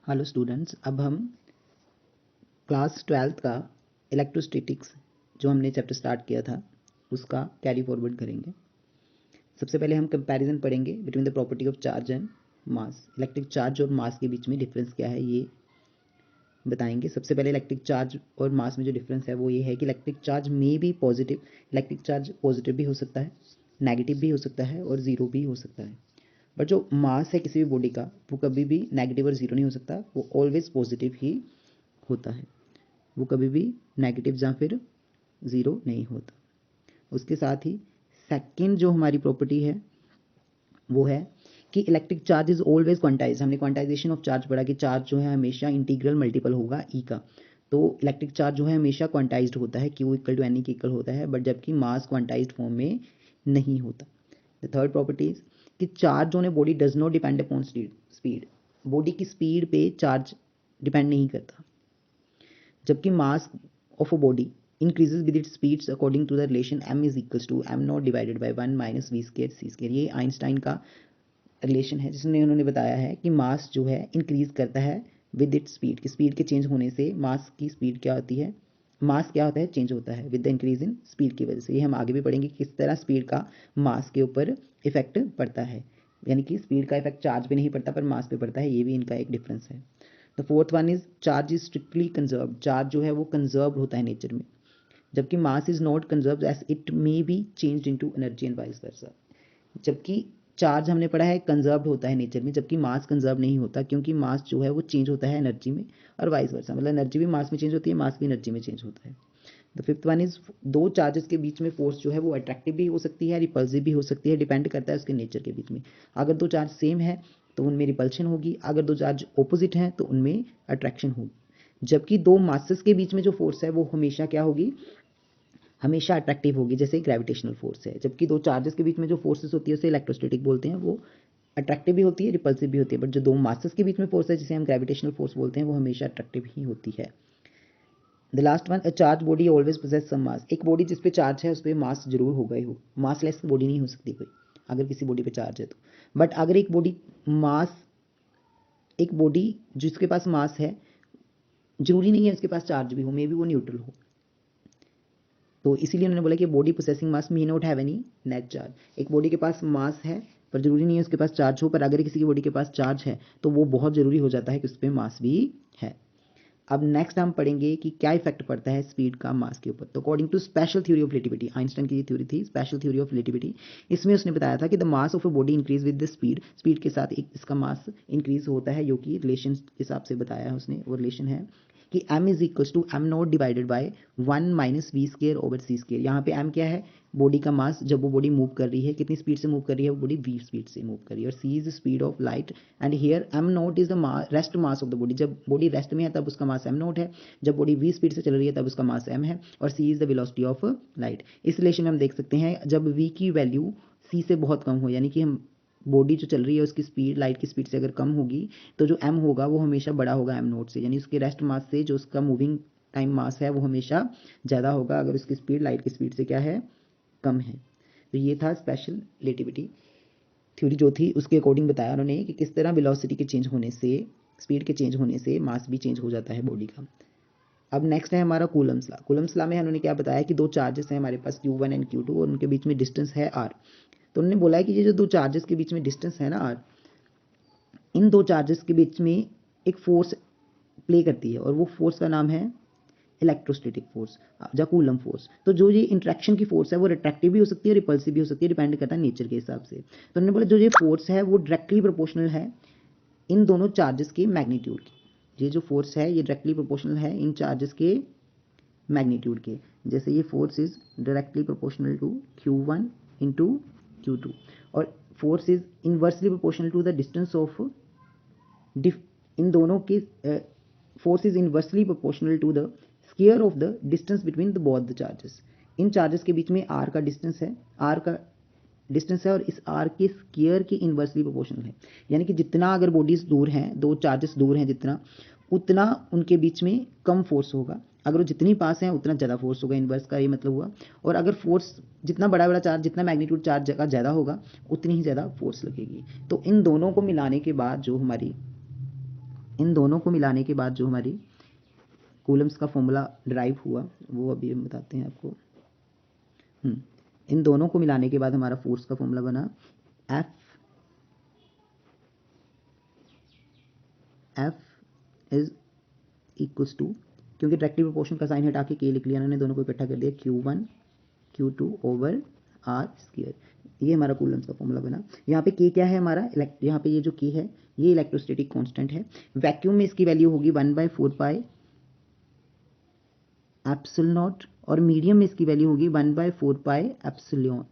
Hello students, अब हम class 12th का इलेक्ट्रोस्टैटिक्स जो हमने चैप्टर स्टार्ट किया था उसका कैरी फॉरवर्ड करेंगे। सबसे पहले हम कंपैरिजन पढ़ेंगे between the property of charge and mass. Electric charge और मास के बीच में डिफरेंस क्या है ये बताएंगे। सबसे पहले इलेक्ट्रिक चार्ज और मास में जो डिफरेंस है वो ये है कि इलेक्ट्रिक चार्ज में भी पॉजिटिव, इलेक्ट्रिक चार्ज पॉजिटिव भी हो सकता है, नेगेटिव भी हो सकता है और ज़ीरो भी हो सकता है। बट जो मास है किसी भी बॉडी का वो कभी भी नेगेटिव और ज़ीरो नहीं हो सकता, वो ऑलवेज पॉजिटिव ही होता है। वो कभी भी नेगेटिव या फिर ज़ीरो नहीं होता। उसके साथ ही सेकंड जो हमारी प्रॉपर्टी है वो है कि electric charge is always quantize. हमने क्वांटाइजेशन ऑफ चार्ज पढ़ा कि चार्ज जो है हमेशा इंटीग्रल मल्टीपल होगा ई का। तो इलेक्ट्रिक चार्ज जो है हमेशा क्वांटाइज्ड होता है, क्यू इक्वल टू एन के इक्वल होता है, बट जबकि मास क्वांटाइज्ड फॉर्म में नहीं होता। द थर्ड प्रॉपर्टी इज कि charge on a body does not depend upon speed. Body की स्पीड पे चार्ज डिपेंड नहीं करता, जबकि मास of a body increases with its speeds according to the relation m is equals to m naught divided by 1 minus v square c square। ये Einstein का relation है जिसने उन्होंने बताया है कि मास जो है इंक्रीज करता है विद इट्स स्पीड, की स्पीड के चेंज होने से मास की स्पीड क्या होती है, मास क्या होता है, चेंज होता है with the increase in speed की वजह से। ये हम आगे भी पढ़ेंगे किस तरह स्पीड का मास के ऊपर इफेक्ट पड़ता है, यानी कि स्पीड का इफेक्ट चार्ज पे नहीं पड़ता पर मास पे पड़ता है। ये भी इनका एक डिफरेंस है। The fourth one is charge is strictly conserve. Charge जो है वो कंजर्व होता है नेचर में, जबकि mass is not conserve as it may be change into energy and vice versa. जबकि चार्ज हमने पढ़ा है कंजर्व्ड होता है नेचर में, जबकि मास कंजर्व नहीं होता, क्योंकि मास जो है वो चेंज होता है एनर्जी में और वाइस वर्सा। मतलब एनर्जी भी मास में चेंज होती है, मास भी एनर्जी में चेंज होता है। द फिफ्थ वन इज दो चार्जेस के बीच में फोर्स जो है वो अट्रैक्टिव भी हो सकती है, रिपल्सिव भी हो सकती है, डिपेंड करता है उसके नेचर के बीच में। अगर दो चार्ज सेम है तो उनमें रिपल्शन होगी, अगर दो चार्ज ऑपोजिट हैं तो उनमें अट्रैक्शन होगी। जबकि दो मासेस के बीच में जो फोर्स है वो हमेशा क्या होगी, हमेशा अट्रैक्टिव होगी, जैसे ग्रेविटेशनल फोर्स है। जबकि दो चार्जेस के बीच में जो फोर्सेस होती है उसे इलेक्ट्रोस्टैटिक बोलते हैं, वो अट्रैक्टिव भी होती है, रिपल्सिव भी होती है। बट जो दो मासेस के बीच में फोर्स है जिसे हम ग्रेविटेशनल फोर्स बोलते हैं वो हमेशा अट्रैक्टिव ही होती है। The last one, a charge body always possess some mass. एक बॉडी जिस पे चार्ज है उस पर मास जरूर होगा ही हो, मासलेस बॉडी नहीं हो सकती कोई अगर किसी बॉडी पे चार्ज है तो। बट अगर एक बॉडी मास, एक बॉडी जिसके पास मास है जरूरी नहीं है उसके पास चार्ज भी हो, मे बी वो न्यूट्रल हो। तो इसीलिए उन्होंने बोला कि body possessing mass may not have any net charge. एक बॉडी के पास मास है पर जरूरी नहीं है उसके पास चार्ज हो, पर अगर किसी की बॉडी के पास चार्ज है तो वो बहुत जरूरी हो जाता है कि उस पर मास भी है। अब नेक्स्ट हम पढ़ेंगे कि क्या इफेक्ट पड़ता है स्पीड का मास के ऊपर। तो according to special theory of relativity, Einstein की थ्योरी थी स्पेशल थ्योरी ऑफ रिलेटिविटी, इसमें उसने बताया था कि the mass of a body increase with the speed. Speed के साथ एक इसका मास इंक्रीज होता है, जो कि रिलेशन के हिसाब से बताया है उसने। वो रिलेशन है कि m is equal to M not divided by 1 minus V square over C square. यहाँ पे m क्या है, बॉडी का मास, जब वो बॉडी मूव कर रही है कितनी स्पीड से मूव कर रही है, वो बॉडी v स्पीड से मूव कर रही है, और c is speed of light and here m not is the rest mass of the body. जब बॉडी रेस्ट में है तब उसका मास m नॉट है, जब बॉडी v स्पीड से चल रही है तब उसका मास m है, और c is the velocity of light. इस रिलेशन में हम देख सकते हैं जब v की वैल्यू c से बहुत कम हो, यानी कि हम बॉडी जो चल रही है उसकी स्पीड लाइट की स्पीड से अगर कम होगी तो जो m होगा वो हमेशा बड़ा होगा m नोट से, यानी उसके रेस्ट मास से जो उसका मूविंग टाइम मास है वो हमेशा ज़्यादा होगा अगर उसकी स्पीड लाइट की स्पीड से क्या है, कम है। तो ये था स्पेशल रिलेटिविटी थ्योरी जो थी, उसके अकॉर्डिंग बताया उन्होंने कि किस तरह वेलोसिटी के चेंज होने से, स्पीड के चेंज होने से मास भी चेंज हो जाता है बॉडी का। अब नेक्स्ट है हमारा कूलम्स लॉ। कूलम्स लॉ में उन्होंने क्या बताया कि दो चार्जेस हैं हमारे पास Q1 एंड Q2 और उनके बीच में डिस्टेंस है r। तो उन्होंने बोला है कि ये जो दो चार्जेस के बीच में डिस्टेंस है ना r, इन दो चार्जेस के बीच में एक फोर्स प्ले करती है और वो फोर्स का नाम है इलेक्ट्रोस्टैटिक फोर्स या कूलम फोर्स। तो जो ये इंट्रैक्शन की फोर्स है वो रिट्रैक्टिव भी हो सकती है, रिपल्सिव भी हो सकती है, डिपेंड करता है नेचर के हिसाब से। तो उन्होंने बोला जो ये फोर्स है वो डायरेक्टली प्रोपोर्शनल है इन दोनों चार्जेस के मैग्नीट्यूड की। ये जो फोर्स है ये डायरेक्टली प्रोपोर्शनल है इन चार्जेस के मैग्नीट्यूड के। जैसे ये force is directly proportional to Q1 into Q2, और force is inversely proportional to the distance of इन दोनों के force is inversely proportional to the square of the distance between the both the charges. इन charges के बीच में r का distance है, r का डिस्टेंस है और इस r के स्क्वायर की इन्वर्सली प्रोपोर्शनल है। यानी कि जितना अगर बॉडीज दूर हैं, दो चार्जेस दूर हैं जितना, उतना उनके बीच में कम फोर्स होगा, अगर वो जितनी पास हैं उतना ज़्यादा फोर्स होगा, इन्वर्स का ये मतलब हुआ। और अगर फोर्स जितना बड़ा बड़ा चार्ज, जितना मैग्नीट्यूड चार्ज का ज़्यादा होगा उतनी ही ज़्यादा फोर्स लगेगी। तो इन दोनों को मिलाने के बाद जो हमारी इन दोनों को मिलाने के बाद जो हमारी कूलम्स का फॉर्मूला ड्राइव हुआ वो अभी हम बताते हैं आपको। इन दोनों को मिलाने के बाद हमारा फोर्स का फॉर्मूला बना F इज इक्वल्स टू, क्योंकि डायरेक्टली प्रोपोर्शन का साइन हटा के K लिख लिया उन्होंने, दोनों को इकट्ठा कर दिया, Q1 Q2 over R square. ये हमारा कूलम्स का फॉर्मूला बना। यहाँ पे K क्या है हमारा, यहाँ पे ये जो K है ये इलेक्ट्रोस्टैटिक कांस्टेंट है। वैक्यूम में इसकी वैल्यू होगी 1/4 पाई एप्सिलॉन नॉट, और मीडियम में इसकी वैल्यू होगी 1/4 पाई एप्सिलॉन।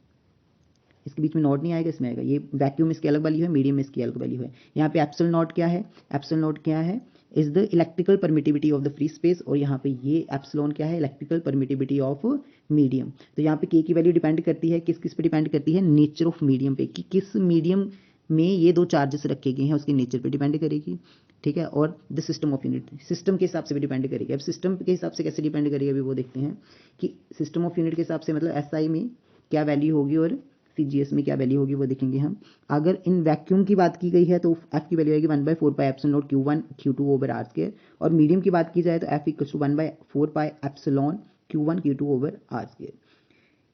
इसके बीच में नॉट नहीं आएगा, इसमें आएगा। ये वैक्यूम इसकी अलग वैल्यू है, मीडियम में इसकी अलग वैल्यू है। यहाँ पे एप्सिलॉन नॉट क्या है, एप्सिलॉन नॉट क्या है, is the electrical permittivity of the free space, और यहाँ पे ये एप्सिलॉन क्या है, इलेक्ट्रिकल परमिटिविटी ऑफ मीडियम। तो यहाँ पे K की वैल्यू डिपेंड करती है किस किस पे डिपेंड करती है, नेचर ऑफ मीडियम पे, कि किस मीडियम में ये दो चार्जेस रखे गए हैं उसके नेचर पे डिपेंड करेगी, ठीक है। और the system of unit, system के हिसाब से भी डिपेंड करेगी। अब सिस्टम के हिसाब से कैसे डिपेंड करेगी अभी वो देखते हैं कि सिस्टम ऑफ यूनिट के हिसाब से मतलब SI में क्या वैल्यू होगी और CGS में क्या वैल्यू होगी वो देखेंगे हम। अगर इन वैक्यूम की बात की गई है तो F की वैल्यू आएगी 1/4 pi epsilon not Q1 Q2 over R square, और मीडियम की बात की जाए तो F equals to 1/4 pi epsilon Q1 Q2 over R square.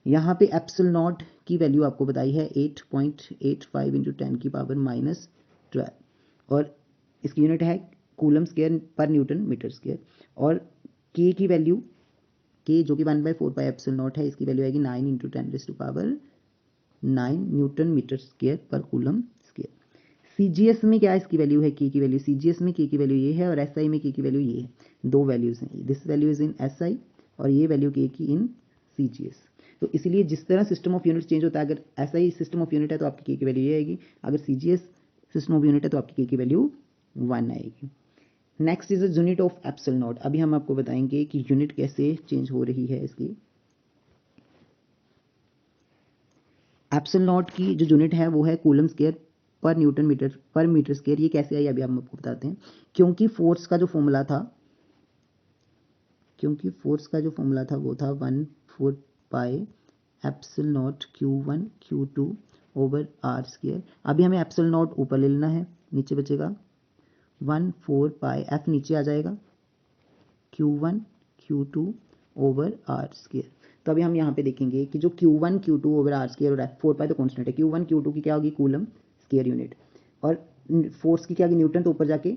यहाँ पे एप्सिलॉन नॉट की वैल्यू आपको बताई है 8.85 इंटू 10 की पावर -12, और इसकी यूनिट है coulomb square per Newton metre square. और K की वैल्यू, K जो कि 1/4 पाई एप्सिलॉन नॉट है, इसकी वैल्यू आएगी 9 इंटू 10⁻⁹ न्यूटन मीटर स्क्वायर पर कूलम स्क्वायर। CGS में क्या इसकी वैल्यू है, K की वैल्यू, CGS में K की वैल्यू ये है और SI में K की वैल्यू ये है। दो वैल्यूज हैं, this value is in SI और ये वैल्यू K की इन CGS। तो इसलिए जिस तरह सिस्टम ऑफ यूनिट चेंज होता है, अगर SI सिस्टम ऑफ यूनिट है तो आपकी K की वैल्यू ये आएगी, अगर CGS सिस्टम ऑफ यूनिट है तो आपकी K की वैल्यू 1 आएगी। Next is the unit of epsilon not. अभी हम आपको बताएंगे कि यूनिट कैसे चेंज हो रही है इसकी। एप्सिलॉन नॉट की जो यूनिट है वो है coulomb square per Newton metre पर मीटर स्क्वायर। ये कैसे आई अभी हम आपको बताते हैं। क्योंकि फोर्स का जो फॉर्मूला था वो था 1/4 pi epsilon not Q1 Q2 over R square. अभी हमें एप्सिलॉन नॉट ऊपर ले लेना है, नीचे बचेगा 1/4 पाई, F नीचे आ जाएगा, Q1 Q2 over R square. तो अभी हम यहाँ पे देखेंगे कि जो Q1 Q2 over R square और F 4 पाई तो कॉन्स्टेंट है, Q1 Q2 की क्या होगी, कूलम स्क्वायर यूनिट, और फोर्स की क्या होगी, न्यूटन, तो ऊपर जाके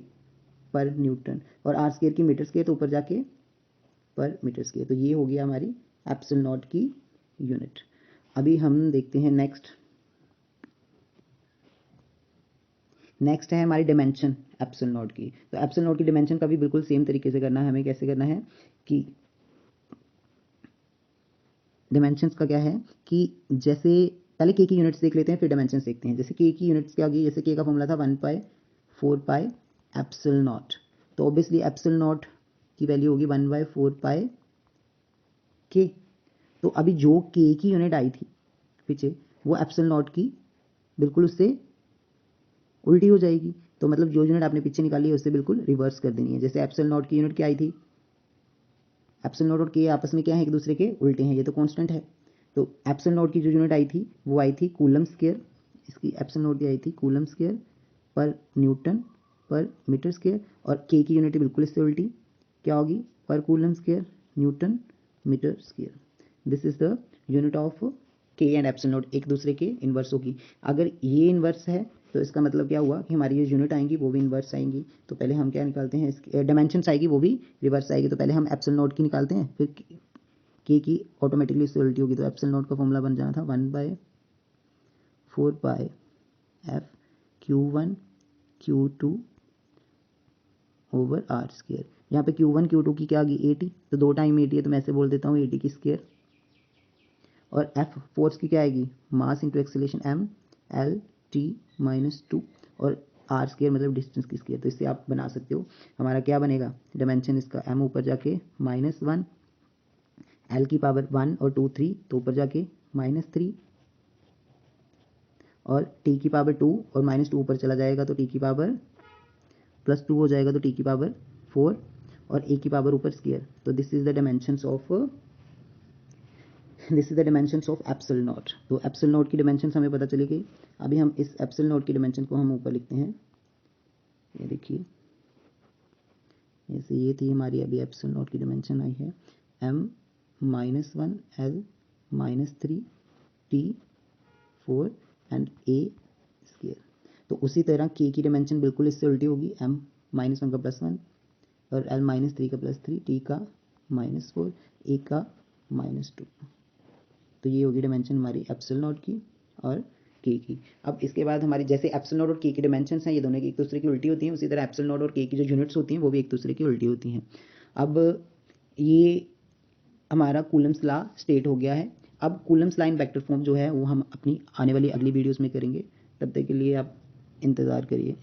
पर न्यूटन, और R स्क्वायर की मीटर स्क्वायर तो ऊपर जाके पर मीटर स्क्वायर। तो ये हो गया हमारी एप्सिलॉन नॉट की यूनिट। अभी हम देखते हैं नेक्स्ट है हमारी डिमेंशन एप्सिलॉन नॉट की। तो एप्सिलॉन नॉट की डिमेंशन का भी बिल्कुल सेम तरीके से करना है हमें। कैसे करना है कि डिमेंशंस का क्या है कि जैसे पहले K की यूनिट्स देख लेते हैं फिर डिमेंशंस देखते हैं। जैसे K की यूनिट्स क्या होगी, जैसे K का फॉर्मूला था 1/4 पाई एप्सिलॉन नॉट, तो ऑब्वियसली एप्सिलॉन नॉट की वैल्यू होगी 1/4 पाई K। तो अभी जो K की यूनिट आई थी पीछे वो एप्सिलॉन नॉट की बिल्कुल उससे उल्टी हो जाएगी। तो मतलब जो यूनिट आपने पीछे निकाली है उससे बिल्कुल रिवर्स कर देनी है। जैसे एप्सिलॉन नॉट की यूनिट क्या आई थी, एप्सिलॉन नॉट और K आपस में क्या है, एक दूसरे के उल्टे हैं, ये तो कांस्टेंट है। तो एप्सिलॉन नॉट की जो यूनिट आई थी वो आई थी कूलम स्क्वायर, इसकी एप्सिलॉन नॉट की आई थी coulomb square per newton per metre square, और K की यूनिट बिल्कुल इससे उल्टी क्या होगी, per coulomb square newton metre square. This is the unit of K and epsilon not, एक दूसरे के इन्वर्स होगी। अगर ये इन्वर्स है तो इसका मतलब क्या हुआ कि हमारी जो यूनिट आएंगी वो भी इन्वर्स आएंगी। तो पहले हम क्या निकालते हैं, इसकी डिमेंशंस आएगी वो भी रिवर्स आएगी। तो पहले हम एप्सिलॉन नॉट की निकालते हैं, फिर K की ऑटोमेटिकली इससे उल्टी होगी। तो एप्सिलॉन नॉट का फॉर्मूला बन जाना था 1/4 पाई F Q1 Q2 over R square. यहाँ पे Q1 Q2 की क्या आ गई 80, तो 2 टाइम 80 है तो मैं ऐसे बोल देता हूँ 80 की स्क्वायर। और F फोर्स की क्या आएगी, मास इंटू एक्सेलरेशन M/L/T-2, और R स्क्वायर मतलब डिस्टेंस की स्क्वायर। तो इससे आप बना सकते हो हमारा क्या बनेगा डायमेंशन इसका, M ऊपर जाके -1, L की पावर 1 और 2 3 तो ऊपर जाके -3, और T की पावर 2 और -2 ऊपर चला जाएगा तो T की पावर +2 हो जाएगा तो T की पावर 4, और A की पावर ऊपर स्क्वायर। तो this is the dimensions of epsilon not. तो एप्सिलॉन नॉट की डायमेंशंस हमें पता चली गई। अभी हम इस एप्सिलॉन नॉट की डायमेंशन को हम ऊपर लिखते हैं, ये देखिए जैसे ये थी हमारी अभी एप्सिलॉन नॉट की डायमेंशन आई है m-1 l-3 t4 and a square. तो उसी तरह k की डायमेंशन बिल्कुल इससे उल्टी होगी, m-1 का +1 और l-3 का +3, t का -4, a का -2। तो ये होगी डायमेंशन हमारी एप्सिलॉन नॉट की और k की। अब इसके बाद हमारी जैसे एप्सिलॉन नॉट और k की डायमेंशंस हैं, ये दोनों की एक दूसरे की उल्टी होती हैं, उसी तरह एप्सिलॉन नॉट और k की जो यूनिट्स होती हैं वो भी एक दूसरे की उल्टी होती हैं। अब ये हमारा कूलम्स लॉ स्टेट हो गया है। अब Coulomb's law in vector form जो है वो हम अपनी आने वाली अगली वीडियोस में करेंगे। तब तक के लिए आप इंतज़ार करिए।